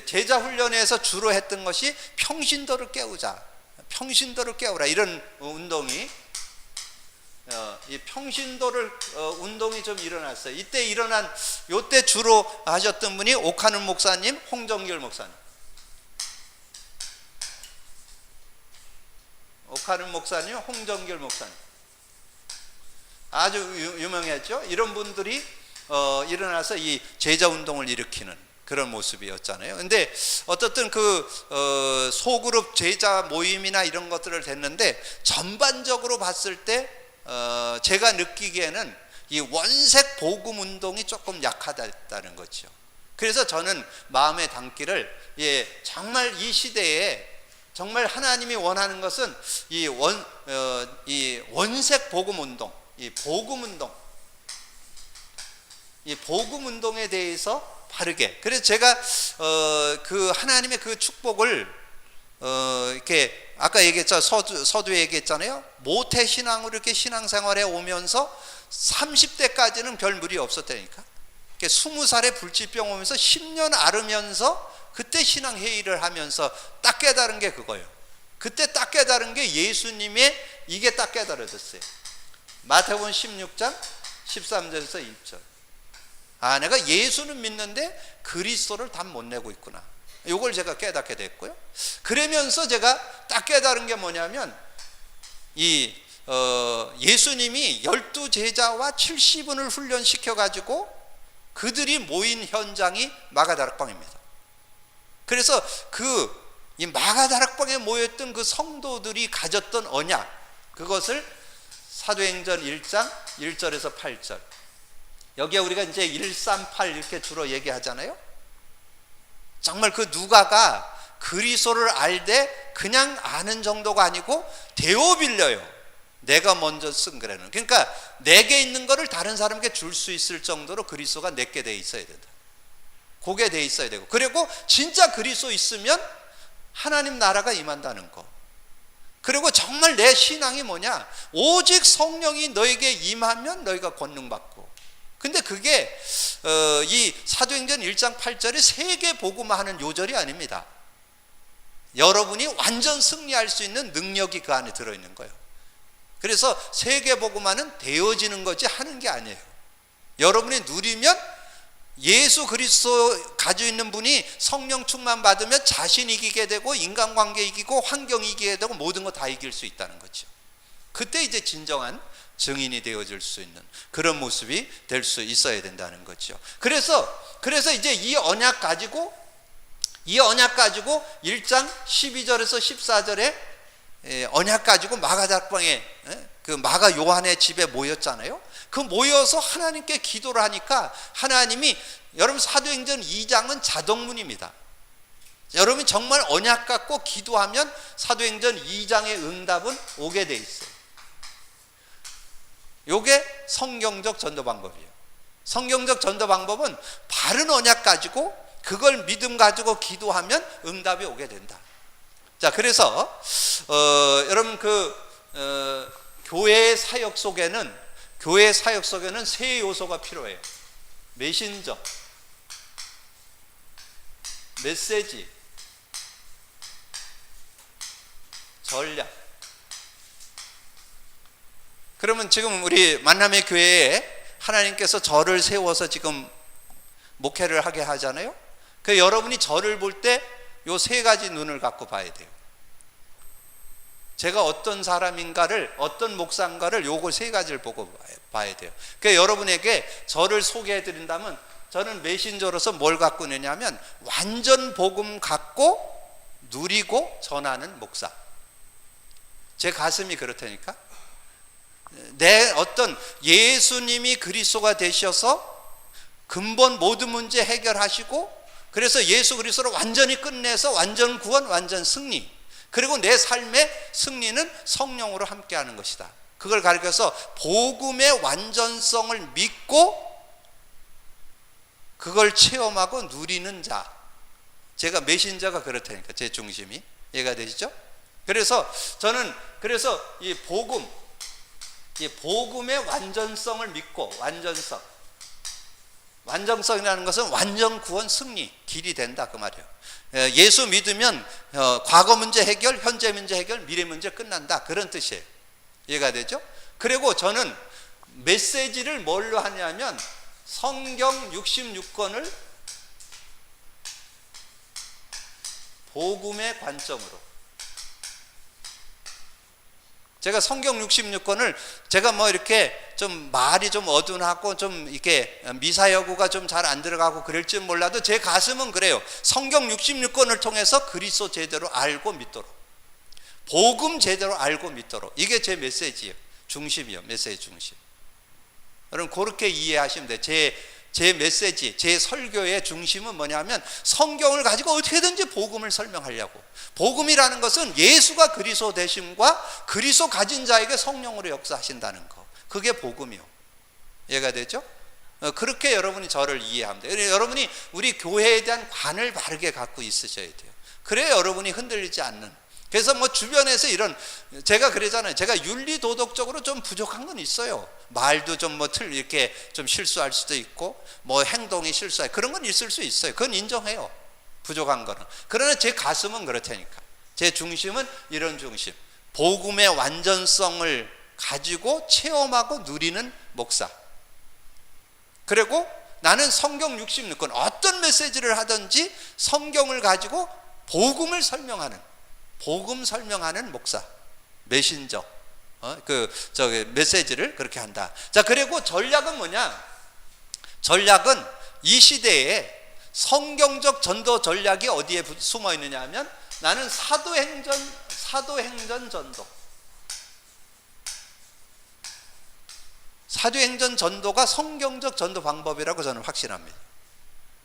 제자훈련에서 주로 했던 것이 평신도를 깨우라, 이런 운동이, 이 평신도를 운동이 좀 일어났어요. 요때 주로 하셨던 분이 옥하는 목사님, 홍정길 목사님. 옥하는 목사님, 홍정길 목사님. 아주 유명했죠. 이런 분들이 일어나서 이 제자 운동을 일으키는 그런 모습이었잖아요. 근데 어떻든 소그룹 제자 모임이나 이런 것들을 됐는데, 전반적으로 봤을 때 제가 느끼기에는 이 원색 복음 운동이 조금 약하다는 거죠. 그래서 저는 마음에 담기를, 정말 이 시대에 정말 하나님이 원하는 것은 이 원색 복음 운동, 이 복음 운동에 대해서 바르게. 그래서 제가 그 하나님의 그 축복을 이렇게 아까 얘기했죠. 서두에 얘기했잖아요. 모태 신앙으로 이렇게 신앙생활에 오면서 30대까지는 별 무리 없었다니까. 20살에 불치병 오면서 10년 앓으면서 그때 신앙회의를 하면서 딱 깨달은 게 그거예요. 그때 딱 깨달은 게 예수님의, 이게 딱 깨달아졌어요. 마태복음 16장 13절에서 2절. 내가 예수는 믿는데 그리스도를 답 못 내고 있구나. 이걸 제가 깨닫게 됐고요. 그러면서 제가 딱 깨달은 게 뭐냐면, 예수님이 12제자와 70인을 훈련시켜 가지고 그들이 모인 현장이 마가다락방입니다. 그래서 이 마가다락방에 모였던 그 성도들이 가졌던 언약, 그것을 사도행전 1장 1절에서 8절, 여기에 우리가 이제 138 이렇게 주로 얘기하잖아요. 정말 그 누가가 그리스도를 알되 그냥 아는 정도가 아니고 데워 빌려요. 내가 먼저 쓴 거라는. 그러니까 내게 있는 거를 다른 사람에게 줄 수 있을 정도로 그리스도가 내게 돼 있어야 된다. 그게 돼 있어야 되고, 그리고 진짜 그리스도 있으면 하나님 나라가 임한다는 거. 그리고 정말 내 신앙이 뭐냐, 오직 성령이 너에게 임하면 너희가 권능받고. 근데 그게 이 사도행전 1장 8절에 세계 복음화하는 요절이 아닙니다. 여러분이 완전 승리할 수 있는 능력이 그 안에 들어있는 거예요. 그래서 세계 복음화는 되어지는 거지 하는 게 아니에요. 여러분이 누리면, 예수 그리스도 가지고 있는 분이 성령 충만 받으면 자신 이기게 되고, 인간관계 이기고, 환경 이기게 되고, 모든 거 다 이길 수 있다는 거죠. 그때 이제 진정한 증인이 되어질 수 있는 그런 모습이 될 수 있어야 된다는 거죠. 그래서 이제 이 언약 가지고 1장 12절에서 14절에 언약 가지고 마가다락방에, 그 마가 요한의 집에 모였잖아요. 그 모여서 하나님께 기도를 하니까 하나님이, 여러분 사도행전 2장은 자동문입니다. 여러분이 정말 언약 갖고 기도하면 사도행전 2장의 응답은 오게 돼 있어요. 요게 성경적 전도 방법이에요. 성경적 전도 방법은 바른 언약 가지고 그걸 믿음 가지고 기도하면 응답이 오게 된다. 자, 그래서 여러분 교회의 사역 속에는 세 요소가 필요해요. 메신저, 메시지, 전략. 그러면 지금 우리 만남의 교회에 하나님께서 저를 세워서 지금 목회를 하게 하잖아요. 그 여러분이 저를 볼 때 요 세 가지 눈을 갖고 봐야 돼요. 제가 어떤 사람인가를, 어떤 목사인가를 요거 세 가지를 보고 봐야 돼요. 그러니까 여러분에게 저를 소개해 드린다면, 저는 메신저로서 뭘 갖고 있느냐면 완전 복음 갖고 누리고 전하는 목사. 제 가슴이 그렇다니까. 내 어떤 예수님이 그리스도가 되셔서 근본 모든 문제 해결하시고, 그래서 예수 그리스도를 완전히 끝내서 완전 구원, 완전 승리, 그리고 내 삶의 승리는 성령으로 함께하는 것이다. 그걸 가르쳐서 복음의 완전성을 믿고 그걸 체험하고 누리는 자. 제가 메신저가 그렇다니까, 제 중심이. 이해가 되시죠? 그래서 저는 이 복음의 완전성을 믿고, 완전성이라는 것은 완전 구원, 승리, 길이 된다 그 말이에요. 예수 믿으면 과거 문제 해결, 현재 문제 해결, 미래 문제 끝난다, 그런 뜻이에요. 이해가 되죠? 그리고 저는 메시지를 뭘로 하냐면 성경 66권을 복음의 관점으로. 제가 성경 66권을 제가 뭐 이렇게 좀 말이 좀 어둔하고 좀 이렇게 미사여구가 좀 잘 안 들어가고 그럴지 몰라도 제 가슴은 그래요. 성경 66권을 통해서 그리스도 제대로 알고 믿도록, 복음 제대로 알고 믿도록, 이게 제 메시지예요. 중심이요, 메시지 중심. 여러분 그렇게 이해하시면 돼요. 제 메시지, 제 설교의 중심은 뭐냐면 성경을 가지고 어떻게든지 복음을 설명하려고. 복음이라는 것은 예수가 그리스도 되심과 그리스도 가진 자에게 성령으로 역사하신다는 거, 그게 복음이요. 이해가 되죠? 그렇게 여러분이 저를 이해하면 돼요. 여러분이 우리 교회에 대한 관을 바르게 갖고 있으셔야 돼요. 그래야 여러분이 흔들리지 않는. 그래서 뭐 주변에서 제가 그러잖아요. 제가 윤리 도덕적으로 좀 부족한 건 있어요. 말도 좀 이렇게 좀 실수할 수도 있고, 뭐 행동이 실수할, 그런 건 있을 수 있어요. 그건 인정해요, 부족한 거는. 그러나 제 가슴은 그렇다니까. 제 중심은 이런 중심, 복음의 완전성을 가지고 체험하고 누리는 목사. 그리고 나는 성경 66권 어떤 메시지를 하든지 성경을 가지고 복음 설명하는 목사, 메신저, 메시지를 그렇게 한다. 자, 그리고 전략은 뭐냐? 전략은 이 시대에 성경적 전도 전략이 어디에 숨어 있느냐 하면, 나는 사도행전 전도. 사도행전 전도가 성경적 전도 방법이라고 저는 확신합니다.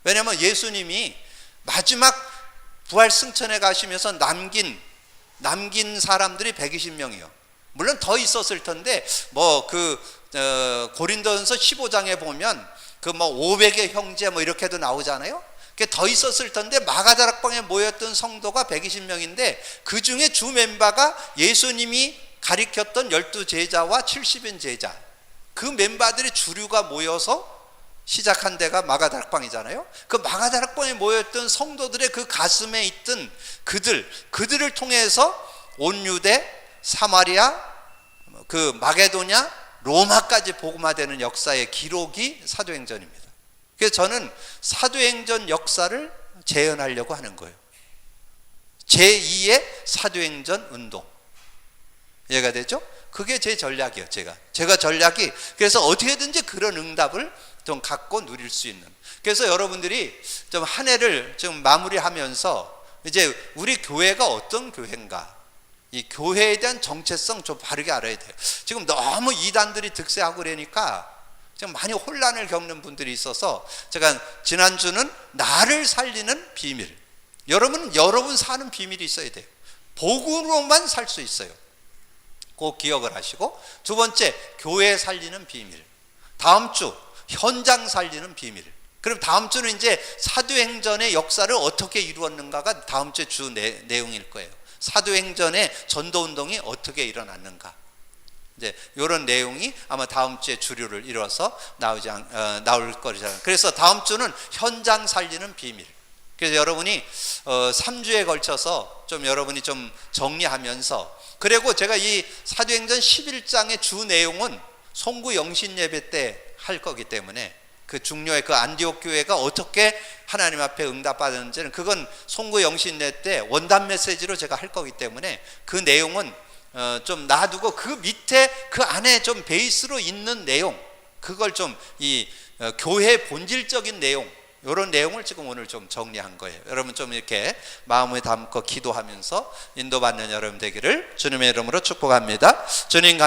왜냐하면 예수님이 마지막 부활 승천에 가시면서 남긴 사람들이 120명이요. 물론 더 있었을 텐데 뭐 고린도전서 15장에 보면 그 뭐 500의 형제 뭐 이렇게도 나오잖아요. 그게 더 있었을 텐데 마가다락방에 모였던 성도가 120명인데 그 중에 주 멤버가 예수님이 가리켰던 12제자와 70인 제자, 그 멤버들의 주류가 모여서 시작한 데가 마가다락방이잖아요. 그 마가다락방에 모였던 성도들의 그 가슴에 있던 그들을 통해서 온 유대, 사마리아, 그 마게도냐, 로마까지 복음화되는 역사의 기록이 사도행전입니다. 그래서 저는 사도행전 역사를 재현하려고 하는 거예요. 제2의 사도행전 운동. 이해가 되죠? 그게 제 전략이에요. 제가 전략이, 그래서 어떻게든지 그런 응답을 좀 갖고 누릴 수 있는. 그래서 여러분들이 좀 한 해를 좀 마무리하면서 이제 우리 교회가 어떤 교회인가, 이 교회에 대한 정체성 좀 바르게 알아야 돼요. 지금 너무 이단들이 득세하고 그러니까 지금 많이 혼란을 겪는 분들이 있어서 제가 지난주는 나를 살리는 비밀, 여러분 사는 비밀이 있어야 돼요. 복음으로만 살 수 있어요. 꼭 기억을 하시고, 두 번째 교회 살리는 비밀, 다음 주 현장 살리는 비밀. 그럼 다음 주는 이제 사도행전의 역사를 어떻게 이루었는가가 다음 주 내용일 거예요. 사도행전의 전도운동이 어떻게 일어났는가, 이제 이런 내용이 아마 다음 주에 주류를 이뤄서 나올 거잖아요. 그래서 다음 주는 현장 살리는 비밀. 그래서 여러분이 3주에 걸쳐서 좀 여러분이 좀 정리하면서, 그리고 제가 이 사도행전 11장의 주 내용은 송구 영신 예배 때 할 거기 때문에 그 중요의 그 안디옥 교회가 어떻게 하나님 앞에 응답받았는지는 그건 송구 영신 예배 때 원단 메시지로 제가 할 거기 때문에 그 내용은 좀 놔두고 그 밑에 그 안에 좀 베이스로 있는 내용, 그걸 좀 이 교회 본질적인 내용, 이런 내용을 지금 오늘 좀 정리한 거예요. 여러분 좀 이렇게 마음에 담고 기도하면서 인도받는 여러분 되기를 주님의 이름으로 축복합니다. 주님